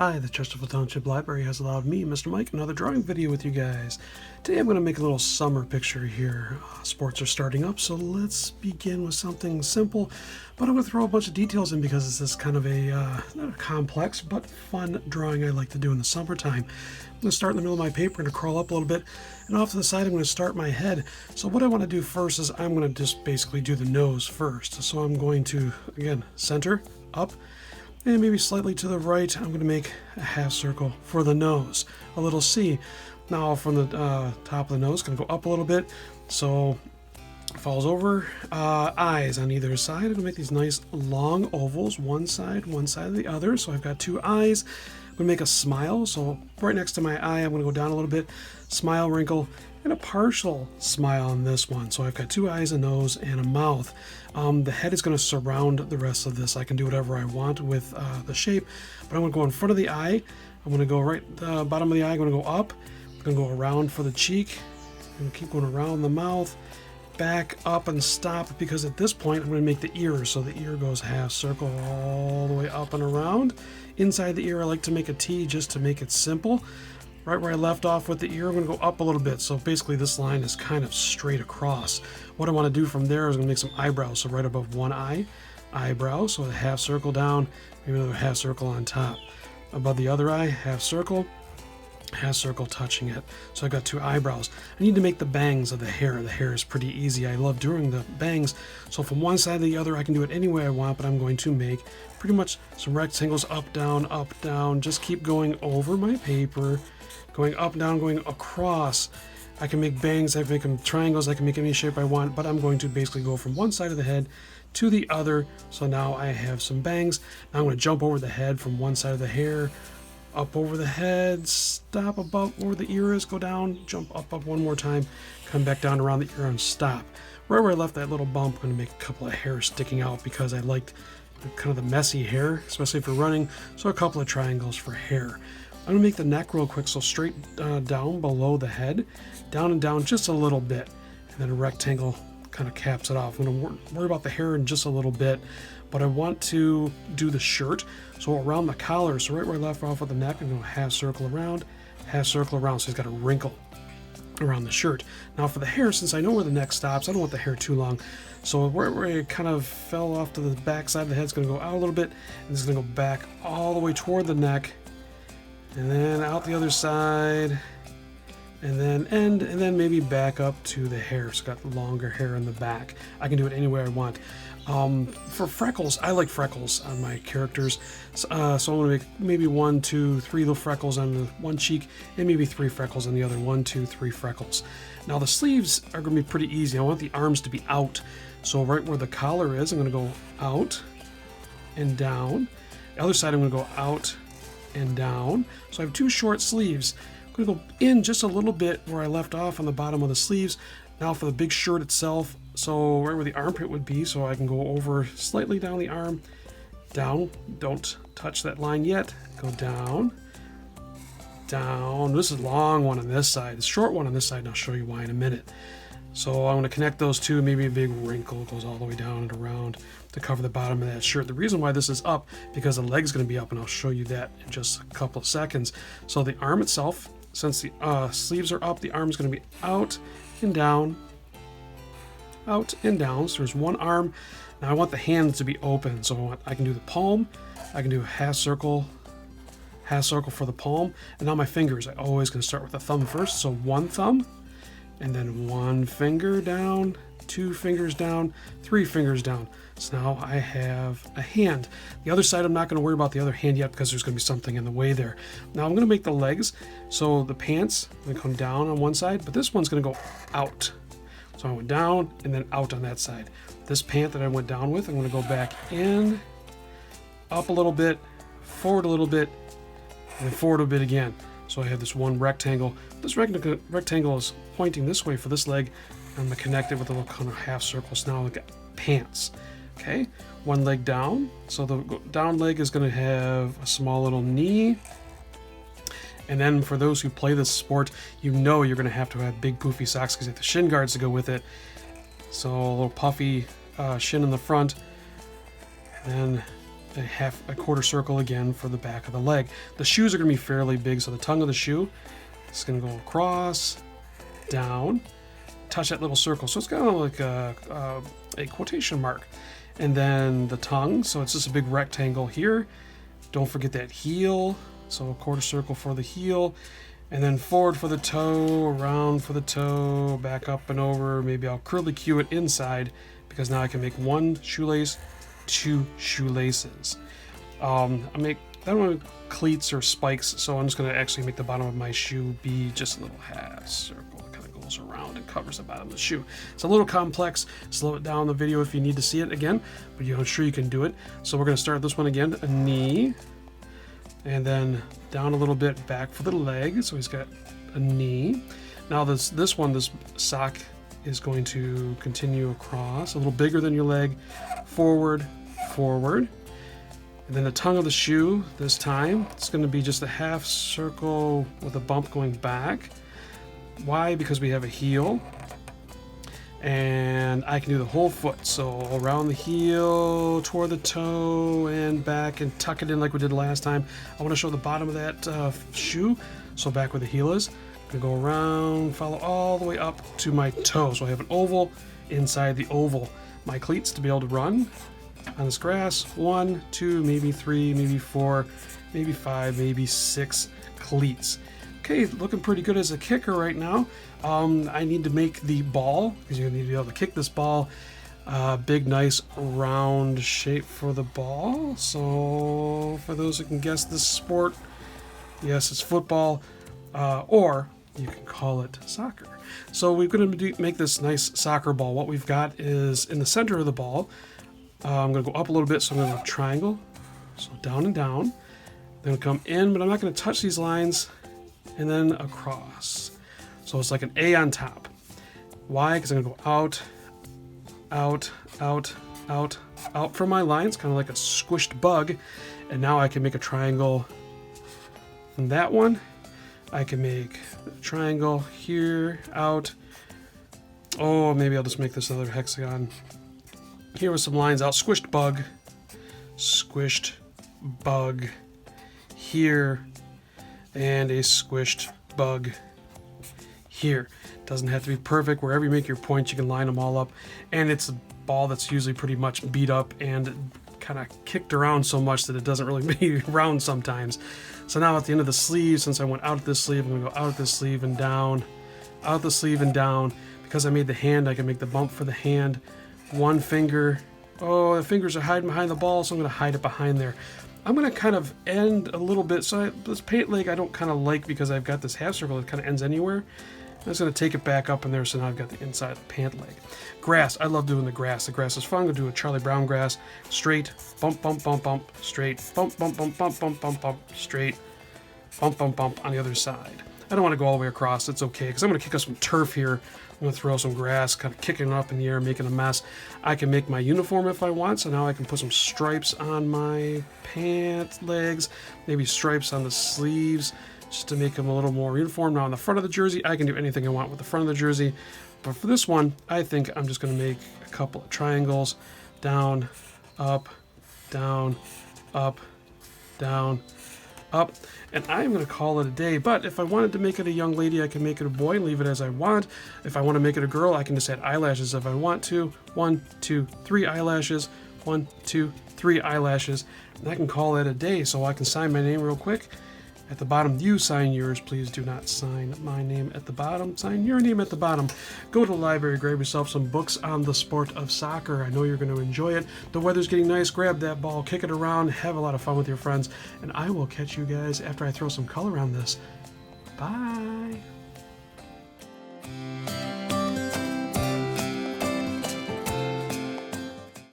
Hi, the Untitled Township Library has allowed me, Mr. Mike, another drawing video with you guys. Today I'm going to make a little summer picture here. Sports are starting up, so let's begin with something simple. But I'm going to throw a bunch of details in because this is kind of a, not a complex, but fun drawing I like to do in the summertime. I'm going to start in the middle of my paper, I'm going to crawl up a little bit, and off to the side I'm going to start my head. So what I want to do first is I'm going to just basically do the nose first. So I'm going to, again, center, up, and maybe slightly to the right, I'm going to make a half circle for the nose, a little C. Now from the top of the nose, going to go up a little bit, so it falls over. Eyes on either side. I'm going to make these nice long ovals, one side of the other. So I've got two eyes. I'm going to make a smile, so right next to my eye, I'm going to go down a little bit, smile, wrinkle, and a partial smile on this one. So I've got two eyes, a nose, and a mouth. The head is going to surround the rest of this. I can do whatever I want with the shape, but I'm going to go in front of the eye. I'm going to go right bottom of the eye. I'm going to go up. I'm going to go around for the cheek. I'm going to keep going around the mouth, back up and stop, because at this point I'm going to make the ear. So the ear goes half circle all the way up and around. Inside the ear, I like to make a T just to make it simple. Right where I left off with the ear, I'm going to go up a little bit. So basically this line is kind of straight across. What I want to do from there is I'm going to make some eyebrows. So right above one eye, eyebrow. So a half circle down, maybe another half circle on top. Above the other eye, half circle touching it. So I got two eyebrows. I need to make the bangs of the hair. The hair is pretty easy. I love doing the bangs. So from one side to the other, I can do it any way I want, but I'm going to make pretty much some rectangles, up, down. Just keep going over my paper, going up, down, going across. I can make bangs, I can make them triangles, I can make any shape I want, but I'm going to basically go from one side of the head to the other. So now I have some bangs. Now I'm going to jump over the head from one side of the hair, up over the head, stop above where the ear is, go down, jump up one more time, come back down around the ear and stop. Right where I left that little bump, I'm going to make a couple of hairs sticking out because I liked kind of the messy hair, especially for running. So a couple of triangles for hair. I'm going to make the neck real quick, so straight down below the head, down and down just a little bit, and then a rectangle kind of caps it off. I'm going to worry about the hair in just a little bit, but I want to do the shirt, so around the collar, so right where I left off with the neck, I'm going to half circle around, so he's got a wrinkle around the shirt. Now for the hair, since I know where the neck stops, I don't want the hair too long, so where it kind of fell off to the back side of the head, it's going to go out a little bit, and it's going to go back all the way toward the neck, and then out the other side, and then end, and then maybe back up to the hair. So got longer hair in the back. I can do it any way I want. For freckles, I like freckles on my characters. So I'm going to make maybe 1, 2, 3 little freckles on the one cheek, and maybe 3 freckles on the other. 1, 2, 3 freckles. Now the sleeves are going to be pretty easy. I want the arms to be out. So right where the collar is, I'm going to go out and down. The other side, I'm going to go out and down. So I have 2 short sleeves. I'm going to go in just a little bit where I left off on the bottom of the sleeves. Now for the big shirt itself, so right where the armpit would be, so I can go over slightly down the arm, down, don't touch that line yet, go down, down. This is a long one on this side, the short one on this side, and I'll show you why in a minute. So I'm going to connect those two, maybe a big wrinkle goes all the way down and around to cover the bottom of that shirt. The reason why this is up, because the leg's going to be up, and I'll show you that in just a couple of seconds. So the arm itself, since the sleeves are up, the arm's going to be out and down, out and down. So there's one arm. Now I want the hands to be open, so I can do the palm, I can do a half circle for the palm, and now my fingers, I always going to start with the thumb first, so one thumb, and then one finger down, 2 fingers down, 3 fingers down. So now I have a hand. The other side, I'm not going to worry about the other hand yet because there's going to be something in the way there. Now I'm going to make the legs. So the pants, I'm going to come down on one side, but this one's going to go out. So I went down and then out on that side. This pant that I went down with, I'm going to go back in, up a little bit, forward a little bit, and then forward a bit again. So I have this one rectangle. This rectangle is pointing this way for this leg. I'm going to connect it with a little kind of half circle. So now I've got pants. Okay, one leg down. So the down leg is going to have a small little knee. And then for those who play this sport, you know you're going to have big poofy socks because you have the shin guards to go with it. So a little puffy shin in the front. And then a quarter circle again for the back of the leg. The shoes are going to be fairly big, so the tongue of the shoe is going to go across, down, touch that little circle. So it's kind of like a quotation mark. And then the tongue, so it's just a big rectangle here. Don't forget that heel, so a quarter circle for the heel. And then forward for the toe, around for the toe, back up and over. Maybe I'll curly cue it inside because now I can make one shoelace, two shoelaces. I don't want cleats or spikes, so I'm just going to actually make the bottom of my shoe be just a little half circle. It kind of goes around and covers the bottom of the shoe. It's a little complex. Slow it down in the video if you need to see it again, but I'm sure you can do it. So we're going to start this one again, a knee, and then down a little bit back for the leg. So he's got a knee. Now this sock is going to continue across, a little bigger than your leg, forward, forward. And then the tongue of the shoe, this time, it's going to be just a half circle with a bump going back. Why? Because we have a heel. And I can do the whole foot. So around the heel, toward the toe, and back, and tuck it in like we did last time. I want to show the bottom of that shoe. So back where the heel is. I'm going to go around, follow all the way up to my toe. So I have an oval inside the oval. My cleats to be able to run on this grass. 1, 2, maybe 3, maybe 4, maybe 5, maybe 6 cleats. Okay, looking pretty good as a kicker right now. I need to make the ball, because you need to be able to kick this ball. Big, nice, round shape for the ball. So for those who can guess this sport, yes, it's football, or you can call it soccer. So we're going to make this nice soccer ball. What we've got is in the center of the ball, I'm going to go up a little bit, so I'm going to go triangle, so down and down. Then come in, but I'm not going to touch these lines, and then across. So it's like an A on top. Why? Because I'm going to go out, out, out, out, out from my lines, kind of like a squished bug. And now I can make a triangle from that one. I can make a triangle here, out. Oh, maybe I'll just make this another hexagon. Here with some lines out. Squished bug. Squished bug. Here. And a squished bug here. Doesn't have to be perfect. Wherever you make your points, you can line them all up. And it's a ball that's usually pretty much beat up and kind of kicked around so much that it doesn't really be round sometimes. So now at the end of the sleeve, since I went out of this sleeve, I'm going to go out of this sleeve and down, out the sleeve and down. Because I made the hand, I can make the bump for the hand. One finger. Oh, the fingers are hiding behind the ball, so I'm going to hide it behind there. I'm going to kind of end a little bit. So this pant leg I don't kind of like because I've got this half circle that kind of ends anywhere. I'm just going to take it back up in there, so now I've got the inside of the pant leg. Grass. I love doing the grass. The grass is fun. I'm going to do a Charlie Brown grass. Straight, bump, bump, bump, bump, straight, bump, bump, bump, bump, bump, bump, bump, straight, bump, bump, bump on the other side. I don't want to go all the way across. It's okay, because I'm going to kick up some turf here. I'm going to throw some grass, kind of kicking it up in the air, making a mess. I can make my uniform if I want, so now I can put some stripes on my pant legs, maybe stripes on the sleeves, just to make them a little more uniform. Now on the front of the jersey, I can do anything I want with the front of the jersey, but for this one, I think I'm just going to make a couple of triangles, down, up, down, up, down, up, and I'm going to call it a day. But if I wanted to make it a young lady, I can make it a boy and leave it as I want. If I want to make it a girl, I can just add eyelashes if I want to. 1, 2, 3 eyelashes. 1, 2, 3 eyelashes. And I can call that a day, so I can sign my name real quick. At the bottom, you sign yours. Please do not sign my name at the bottom. Sign your name at the bottom. Go to the library, grab yourself some books on the sport of soccer. I know you're going to enjoy it. The weather's getting nice. Grab that ball, kick it around, have a lot of fun with your friends. And I will catch you guys after I throw some color on this. Bye.